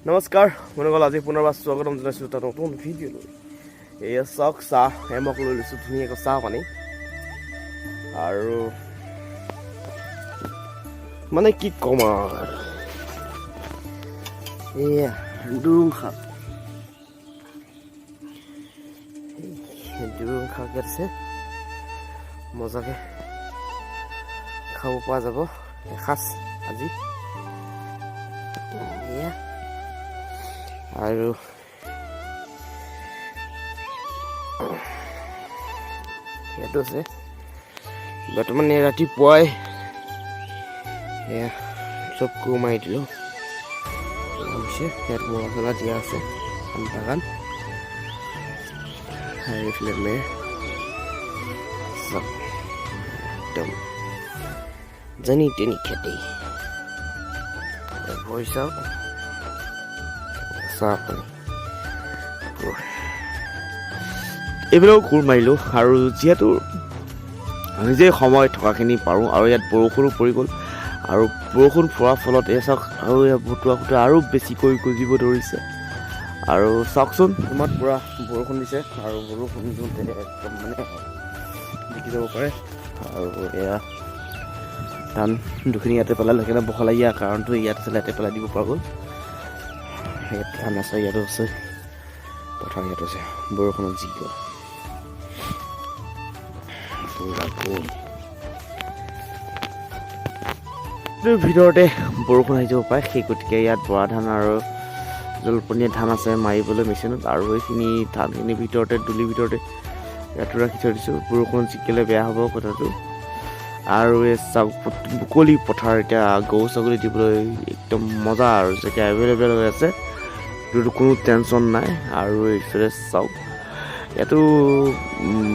নমস্কাৰ মনগল আজি পুনৰবাৰ স্বাগতম জনাইছোঁ এটা নতুন ভিডিঅ'লৈ এয়া চাওক চাহ এমক লৈ লৈছোঁ ধুনীয়াকৈ চাহ পানী আৰু মানে কি ক'ম আৰু এয়া দুৰুং শাক আছে মজাকৈ খাব পৰা যাব এসাঁজ আজি এয়া আৰু ইয়াতো আছে বৰ্তমান ৰাতিপুৱাই এয়া চব কোৰ মাৰি দিলোঁ ইয়াত মছলা দিয়া আছে বাগান আৰু এইফালে মেৰ চব একদম যেনি তেনি খেতি ভৰি চাওক চাহ পানী এইবিলাকো কোৰ মাৰিলোঁ আৰু যিহেতু নিজেই সময় থকাখিনি পাৰোঁ আৰু ইয়াত বৰষুণো পৰি গ'ল আৰু বৰষুণ পৰাৰ ফলত এই চাওক আৰু ইয়াত ভতুৱা খুটা আৰু বেছিকৈ গজিব ধৰিছে আৰু চাওকচোন ইমান পূৰা বৰষুণ দিছে আৰু বৰষুণ একদম মানে বিকি যাব পাৰে আৰু এয়া ধান দুখিনি ইয়াতে পেলালে সেইকাৰণে বহলাই ইয়াৰ কাৰণটো ইয়াত আছিলে ইয়াতে পেলাই দিব পৰা গ'ল ইয়াত ধান আছে ইয়াতো আছে পথাৰ ইয়াত আছে বৰষুণত যি গ'ল ভিতৰতে বৰষুণ আহি যাব পাৰে সেই গতিকে ইয়াত বৰা ধান আৰু জলপনীয়া ধান আছে মাৰিবলৈ মেচিনত আৰু এইখিনি ধানখিনি ভিতৰতে দুলিৰ ভিতৰতে ইয়াতো ৰাখি থৈ দিছোঁ বৰষুণ জিকিলে বেয়া হ'ব কথাটো আৰু এই মুকলি পথাৰ এতিয়া গৰু ছাগলী দিবলৈ একদম মজা আৰু জেগা এভেইলেবল হৈ আছে এইটো কোনো টেনশ্যন নাই আৰু এইফালে চাওক ইয়াতো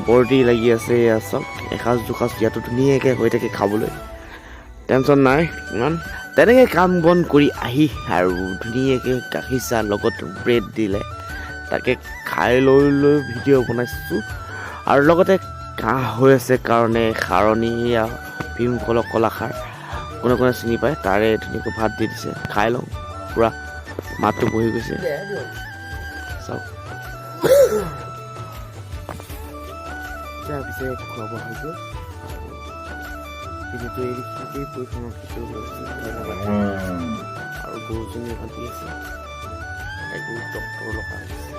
বৰদি লাগি আছে এয়া চাওক এসাঁজ দুসাঁজ ইয়াতো ধুনীয়াকৈ হৈ থাকে খাবলৈ টেনশ্যন নাই ইমান তেনেকৈ কাম বন কৰি আহি আৰু ধুনীয়াকৈ গাখীৰ চাহ লগত ব্ৰেড দিলে তাকে খাই লৈ ভিডিঅ' বনাইছোঁ আৰু লগতে কাহ হৈ আছে কাৰণে খাৰণী ভীমকলৰ কলাখাৰ কোনে কোনে চিনি পায় তাৰে ধুনীয়াকৈ ভাত দি দিছে খাই লওঁ পূৰা মাতটো বহি গৈছে চাওক পিছে খোৱা বোৱা হৈ গ'ল কিন্তু এই আৰু গৰুজনী বান্ধি আছে গৰু ডক্টৰ লগা হৈছে